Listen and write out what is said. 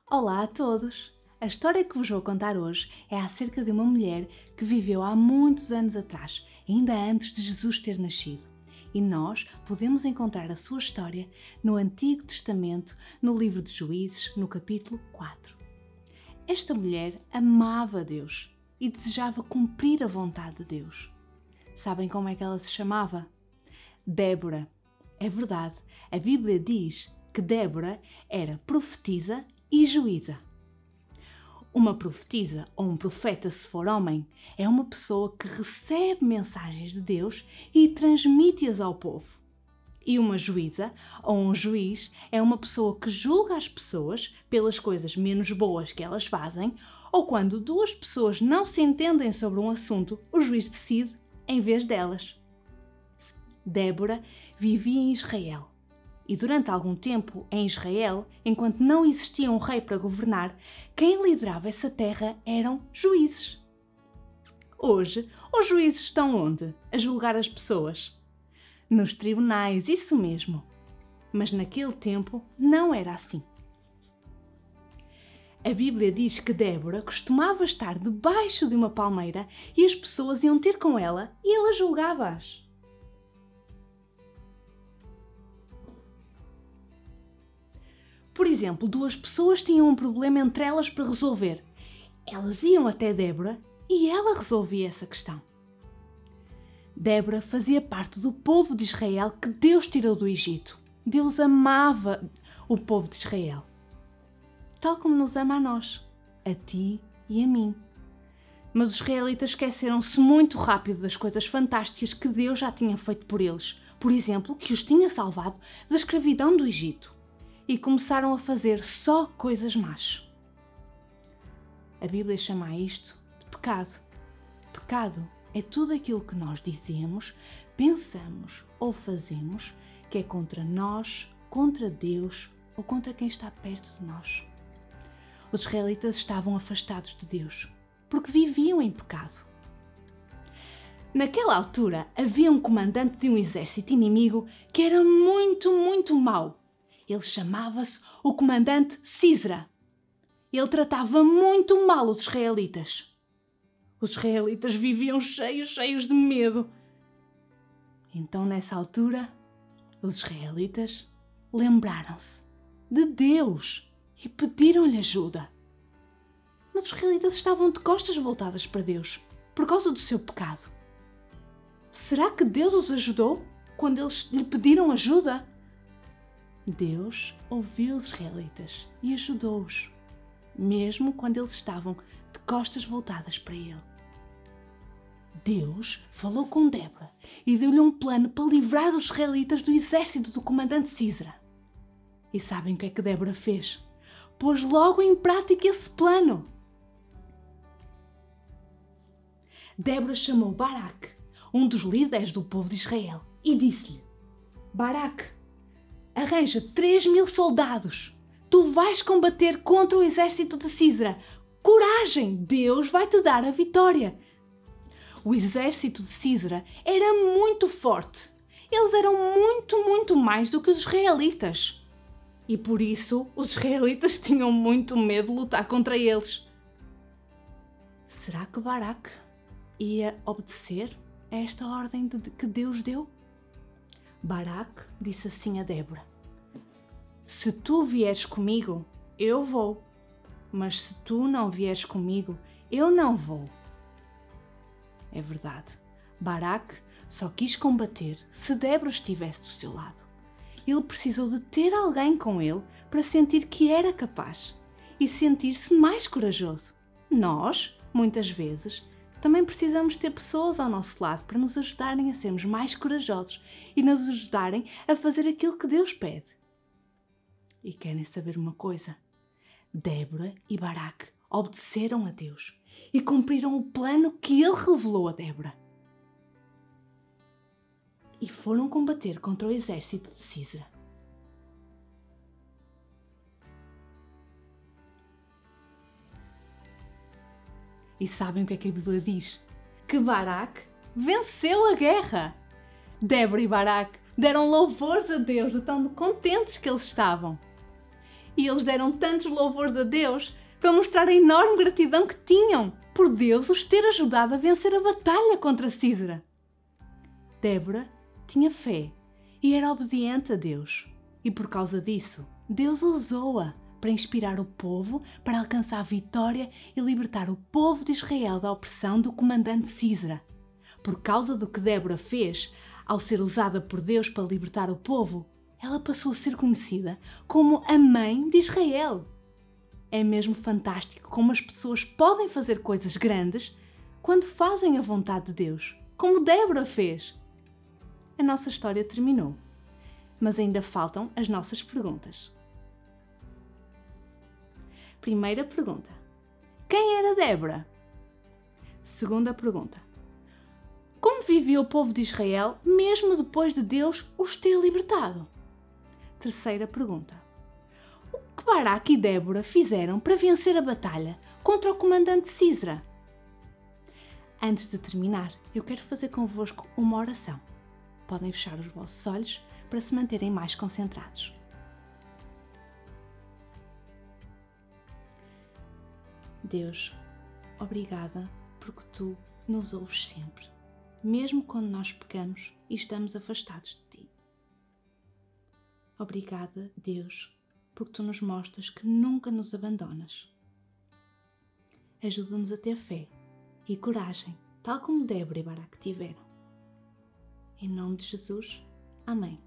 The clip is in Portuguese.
Olá a todos! A história que vos vou contar hoje é acerca de uma mulher que viveu há muitos anos atrás, ainda antes de Jesus ter nascido. E nós podemos encontrar a sua história no Antigo Testamento, no livro de Juízes, no capítulo 4. Esta mulher amava Deus e desejava cumprir a vontade de Deus. Sabem como é que ela se chamava? Débora. É verdade, a Bíblia diz que Débora era profetisa e juíza. Uma profetisa ou um profeta, se for homem, é uma pessoa que recebe mensagens de Deus e transmite-as ao povo. E uma juíza ou um juiz é uma pessoa que julga as pessoas pelas coisas menos boas que elas fazem, ou quando duas pessoas não se entendem sobre um assunto, o juiz decide em vez delas. Débora vivia em Israel. E durante algum tempo, em Israel, enquanto não existia um rei para governar, quem liderava essa terra eram juízes. Hoje, os juízes estão onde? A julgar as pessoas? Nos tribunais, isso mesmo. Mas naquele tempo não era assim. A Bíblia diz que Débora costumava estar debaixo de uma palmeira e as pessoas iam ter com ela e ela julgava-as. Por exemplo, duas pessoas tinham um problema entre elas para resolver. Elas iam até Débora e ela resolvia essa questão. Débora fazia parte do povo de Israel que Deus tirou do Egito. Deus amava o povo de Israel, tal como nos ama a nós, a ti e a mim. Mas os israelitas esqueceram-se muito rápido das coisas fantásticas que Deus já tinha feito por eles. Por exemplo, que os tinha salvado da escravidão do Egito. E começaram a fazer só coisas más. A Bíblia chama isto de pecado. Pecado é tudo aquilo que nós dizemos, pensamos ou fazemos que é contra nós, contra Deus ou contra quem está perto de nós. Os israelitas estavam afastados de Deus porque viviam em pecado. Naquela altura havia um comandante de um exército inimigo que era muito mau. Ele chamava-se o comandante Sísera. Ele tratava muito mal os israelitas. Os israelitas viviam cheios de medo. Então, nessa altura, os israelitas lembraram-se de Deus e pediram-lhe ajuda. Mas os israelitas estavam de costas voltadas para Deus por causa do seu pecado. Será que Deus os ajudou quando eles lhe pediram ajuda? Deus ouviu os israelitas e ajudou-os, mesmo quando eles estavam de costas voltadas para ele. Deus falou com Débora e deu-lhe um plano para livrar os israelitas do exército do comandante Sísera. E sabem o que é que Débora fez? Pôs logo em prática esse plano. Débora chamou Baraque, um dos líderes do povo de Israel, e disse-lhe: Baraque, arranja 3.000 soldados. Tu vais combater contra o exército de Sísera. Coragem! Deus vai te dar a vitória. O exército de Sísera era muito forte. Eles eram muito mais do que os israelitas. E por isso os israelitas tinham muito medo de lutar contra eles. Será que Baraque ia obedecer a esta ordem que Deus deu? Baraque disse assim a Débora: Se tu vieres comigo, eu vou. Mas se tu não vieres comigo, eu não vou. É verdade. Baraque só quis combater se Débora estivesse do seu lado. Ele precisou de ter alguém com ele para sentir que era capaz e sentir-se mais corajoso. Nós, muitas vezes, também precisamos ter pessoas ao nosso lado para nos ajudarem a sermos mais corajosos e nos ajudarem a fazer aquilo que Deus pede. E querem saber uma coisa? Débora e Baraque obedeceram a Deus e cumpriram o plano que ele revelou a Débora. E foram combater contra o exército de Sísera. E sabem o que é que a Bíblia diz? Que Baraque venceu a guerra. Débora e Baraque deram louvores a Deus de tão contentes que eles estavam. E eles deram tantos louvores a Deus para mostrar a enorme gratidão que tinham por Deus os ter ajudado a vencer a batalha contra Sísera. Débora tinha fé e era obediente a Deus. E por causa disso, Deus usou-a para inspirar o povo para alcançar a vitória e libertar o povo de Israel da opressão do comandante Sísera. Por causa do que Débora fez, ao ser usada por Deus para libertar o povo, ela passou a ser conhecida como a mãe de Israel. É mesmo fantástico como as pessoas podem fazer coisas grandes quando fazem a vontade de Deus, como Débora fez. A nossa história terminou, mas ainda faltam as nossas perguntas. Primeira pergunta: quem era Débora? Segunda pergunta: como vivia o povo de Israel mesmo depois de Deus os ter libertado? Terceira pergunta: o que Baraque e Débora fizeram para vencer a batalha contra o comandante Sísera? Antes de terminar, eu quero fazer convosco uma oração. Podem fechar os vossos olhos para se manterem mais concentrados. Deus, obrigada porque Tu nos ouves sempre, mesmo quando nós pecamos e estamos afastados de Ti. Obrigada, Deus, porque Tu nos mostras que nunca nos abandonas. Ajuda-nos a ter fé e coragem, tal como Débora e Baraque tiveram. Em nome de Jesus, amém.